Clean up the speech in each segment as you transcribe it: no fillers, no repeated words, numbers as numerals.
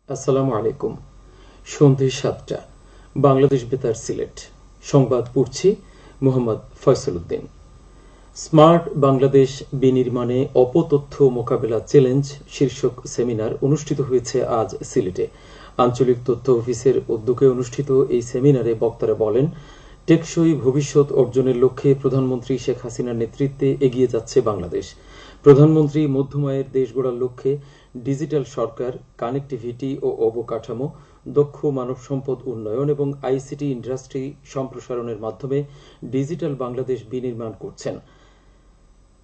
আসসালামু আলাইকুম। সন্ধ্যে ৭টা, বাংলাদেশ বেতার সিলেট। সংবাদ পড়ছি মোহাম্মদ ফয়সল উদ্দিন। স্মার্ট বাংলাদেশ বিনির্মাণে অপতথ্য মোকাবেলা চ্যালেঞ্জ শীর্ষক সেমিনার অনুষ্ঠিত হয়েছে আজ সিলেটে। আঞ্চলিক তথ্য অফিসের উদ্যোগে অনুষ্ঠিত এই সেমিনারে বক্তারা বলেন, টেকসই ভবিষ্যৎ অর্জনের লক্ষ্যে প্রধানমন্ত্রী শেখ হাসিনার নেতৃত্বে এগিয়ে যাচ্ছে বাংলাদেশ। প্রধানমন্ত্রী মধ্যম আয়ের দেশ গড়ার লক্ষ্যে ডিজিটাল সরকার, কানেক্টিভিটি ও অবকাঠামো, দক্ষ মানব সম্পদ উন্নয়ন এবং আইসিটি ইন্ডাস্ট্রি সম্প্রসারণের মাধ্যমে ডিজিটাল বাংলাদেশ বিনির্মাণ করছেন।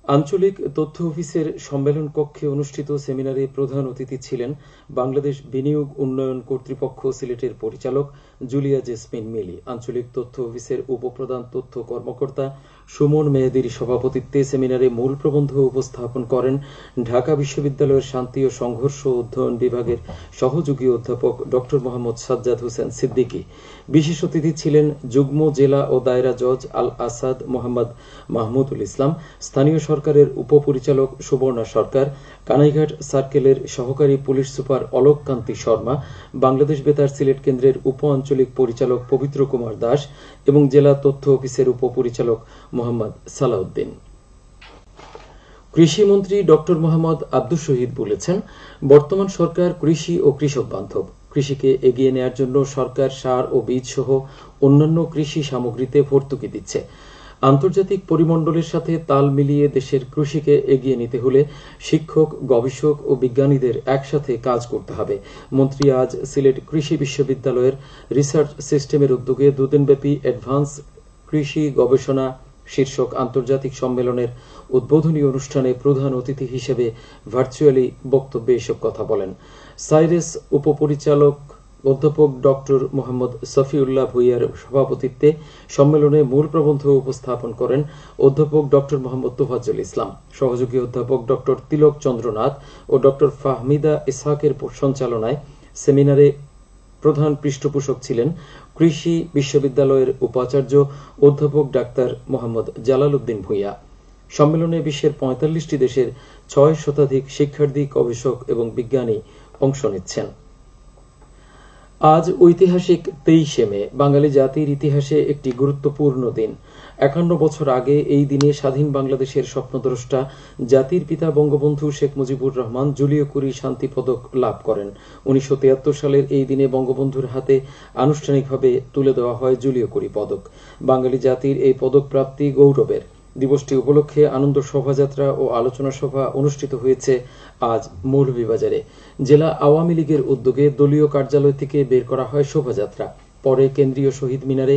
আঞ্চলিক তথ্য অফিসের সম্মেলন কক্ষে অনুষ্ঠিত সেমিনারে প্রধান অতিথি ছিলেন বাংলাদেশ বিনিয়োগ উন্নয়ন কর্তৃপক্ষ সিলেটের পরিচালক জুলিয়া জেসমিন মিলি। আঞ্চলিক তথ্য অফিসের উপপ্রধান তথ্য কর্মকর্তা সুমন মেহেদীর সভাপতিত্বে সেমিনারে মূল প্রবন্ধ উপস্থাপন করেন ঢাকা বিশ্ববিদ্যালয়ের শান্তি ও সংঘর্ষ অধ্যয়ন বিভাগের সহযোগী অধ্যাপক ড মোহাম্মদ সাজ্জাদ হোসেন সিদ্দিকী। বিশেষ অতিথি ছিলেন যুগ্ম জেলা ও দায়রা জজ আল আসাদ মোহাম্মদ মাহমুদুল ইসলাম, স্থানীয় সরকারের উপপরিচালক সুবর্ণা সরকার, কানাইঘাট সার্কেলের সহকারী পুলিশ সুপার অলোক কান্তি শর্মা, বাংলাদেশ বেতার সিলেট কেন্দ্রের উপ আঞ্চলিক পরিচালক পবিত্র কুমার দাস এবং জেলা তথ্য অফিসের উপপরিচালক মোহাম্মদ সালাউদ্দিন। কৃষিমন্ত্রী ড মোহাম্মদ আব্দুস শহীদ বলেছেন, বর্তমান সরকার কৃষি ও কৃষক বান্ধব। কৃষিকে এগিয়ে নেওয়ার জন্য সরকার সার ও বীজ সহ অন্যান্য কৃষি সামগ্রীতে ভর্তুকি দিচ্ছে। আন্তর্জাতিক পরিমণ্ডলের সাথে তাল মিলিয়ে দেশের কৃষিকে এগিয়ে নিতে হলে শিক্ষক, গবেষক ও বিজ্ঞানীদের একসাথে কাজ করতে হবে। মন্ত্রী আজ সিলেট কৃষি বিশ্ববিদ্যালয়ের রিসার্চ সিস্টেমের উদ্যোগে দুদিনব্যাপী অ্যাডভান্স কৃষি গবেষণা শীর্ষক আন্তর্জাতিক সম্মেলনের উদ্বোধনী অনুষ্ঠানে প্রধান অতিথি হিসেবে ভার্চুয়ালি বক্তব্যে এসব কথা বলেন। সাইরেস উপপরিচালক অধ্যাপক ড মোহাম্মদ সফিউল্লাহ ভুইয়ার সভাপতিত্বে সম্মেলনে মূল প্রবন্ধ উপস্থাপন করেন অধ্যাপক ড মোহাম্মদ তোফাজ্জল ইসলাম। সহযোগী অধ্যাপক ড তিলক চন্দ্রনাথ ও ড ফাহমিদা ইসহাকের সঞ্চালনায় সেমিনারে প্রধান পৃষ্ঠপোষক ছিলেন কৃষি বিশ্ববিদ্যালয়ের উপাচার্য অধ্যাপক ডাক্তার মোহাম্মদ জালাল উদ্দিন ভুইয়া। সম্মেলনে বিশ্বের ৪৫টি দেশের ৬ শতাধিক শিক্ষার্থী, গবেষক এবং বিজ্ঞানী অংশ নিচ্ছেন। আজ ঐতিহাসিক ২৩শে মে, বাঙালি জাতির ইতিহাসে একটি গুরুত্বপূর্ণ দিন। ৫১ বছর আগে এই দিনে স্বাধীন বাংলাদেশের স্বপ্নদ্রষ্টা জাতির পিতা বঙ্গবন্ধু শেখ মুজিবুর রহমান জুলিও কুরি শান্তি পদক লাভ করেন। ১৯৭৩ সালের এই দিনে বঙ্গবন্ধুর হাতে আনুষ্ঠানিকভাবে তুলে দেওয়া হয় জুলিও কুরি পদক। বাঙালি জাতির এই পদক প্রাপ্তি গৌরবের। দিবসটি উপলক্ষে আনন্দ শোভাযাত্রা ও আলোচনা সভা অনুষ্ঠিত হয়েছে আজ মৌলভীবাজারে। জেলা আওয়ামী লীগের উদ্যোগে দলীয় কার্যালয় থেকে বের করা হয় শোভাযাত্রা। পরে কেন্দ্রীয় শহীদ মিনারে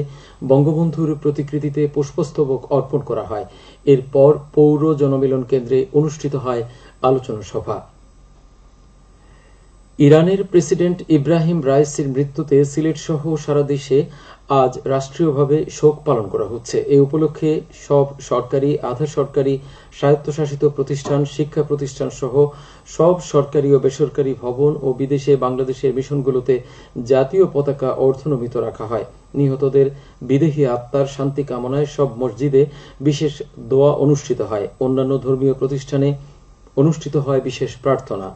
বঙ্গবন্ধুর প্রতিকৃতিতে পুষ্পস্তবক অর্পণ করা হয়। এরপর পৌর জনমিলন কেন্দ্রে অনুষ্ঠিত হয় আলোচনা সভা। ইরানের প্রেসিডেন্ট ইব্রাহিম রাইসির মৃত্যুতে সিলেট সহ সারা দেশে আজ রাষ্ট্রীয়ভাবে শোক পালন করা হচ্ছে। এই উপলক্ষে সব সরকারি, আধা সরকারি, স্বায়ত্তশাসিত প্রতিষ্ঠান, শিক্ষা প্রতিষ্ঠান সহ সব সরকারি ও বেসরকারি ভবন ও বিদেশে বাংলাদেশের মিশনগুলোতে জাতীয় পতাকা অর্ধনমিত রাখা হয়। নিহতদের বিদেহী আত্মার শান্তি কামনায় সব মসজিদে বিশেষ দোয়া অনুষ্ঠিত হয়। অন্যান্য ধর্মীয় প্রতিষ্ঠানে অনুষ্ঠিত হয় বিশেষ প্রার্থনা।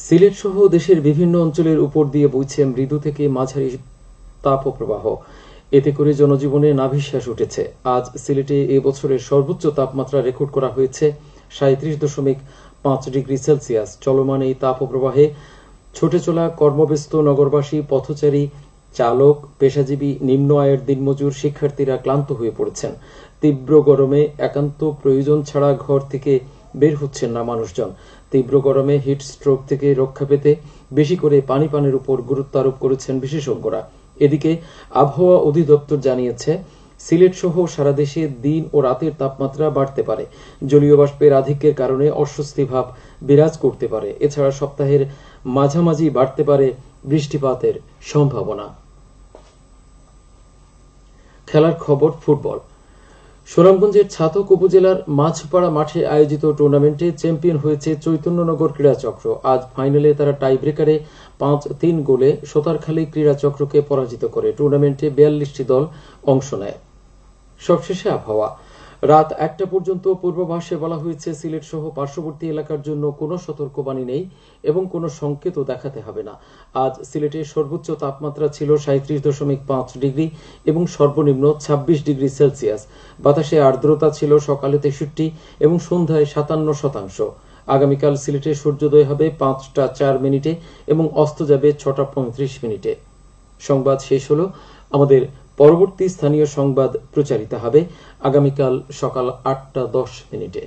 সিলেট সহ দেশের বিভিন্ন অঞ্চলের উপর দিয়ে বইছে মৃদু থেকে মাঝারি তাপপ্রবাহ। এতে করে জনজীবনে নাভিশ্বাস উঠেছে। আজ সিলেটে এ বছরের সর্বোচ্চ তাপমাত্রা রেকর্ড করা হয়েছে ৩৭.৫ ডিগ্রি সেলসিয়াস। চলমান এই তাপপ্রবাহে ছুটে চলা কর্মব্যস্ত নগরবাসী, পথচারী, চালক, পেশাজীবী, নিম্ন আয়ের দিনমজুর, শিক্ষার্থীরা ক্লান্ত হয়ে পড়েছেন। তীব্র গরমে একান্ত প্রয়োজন ছাড়া ঘর থেকে বের হচ্ছেন না মানুষজন। তীব্র গরমে হিট স্ট্রোক থেকে রক্ষা পেতে বেশি করে পানির উপর গুরুত্ব আরোপ করেছেন বিশেষজ্ঞরা। এদিকে আবহাওয়া অধিদপ্তর জানিয়েছে, সিলেট সহ সারা দেশে দিন ও রাতের তাপমাত্রা বাড়তে পারে। জলীয় বাষ্পের আধিক্যের কারণে অস্বস্তি ভাব বিরাজ করতে পারে। এছাড়া সপ্তাহের মাঝামাঝি বাড়তে পারে বৃষ্টিপাতের সম্ভাবনা। খেলার খবর, ফুটবল। সুনামগঞ্জের ছাতক উপজেলার মাছপাড়া মাঠে আয়োজিত টুর্নামেন্টে চ্যাম্পিয়ন হয়েছে চৈতন্যনগর ক্রীড়া চক্র। আজ ফাইনালে তারা টাই ব্রেকারে ৫-৩ গোলে সোতারখালী ক্রীড়া চক্রকে পরাজিত করে। টুর্নামেন্টে ৪২টি দল অংশ নেয়। সবশেষে আবহাওয়া। রাত 1টা পর্যন্ত পূর্বাভাসে বলা হয়েছে সিলেট সহ পার্শ্ববর্তী এলাকার জন্য কোনো সতর্কবাণী নেই এবং কোনো সংকেতও দেখাতে হবে না। আজ সিলেটের সর্বোচ্চ তাপমাত্রা ছিল 37.5 ডিগ্রি এবং সর্বনিম্ন 26 ডিগ্রি সেলসিয়াস। বাতাসে আর্দ্রতা ছিল সকালে 63 এবং সন্ধ্যায় 57%। আগামীকাল সিলেটে সূর্যোদয় হবে 5টা 4 মিনিটে এবং অস্ত যাবে 6টা 35 মিনিটে। সংবাদ শেষ হলো। আমাদের পরবর্তী স্থানীয় সংবাদ প্রচারিত হবে আগামীকাল সকাল 8টা 10 মিনিটে।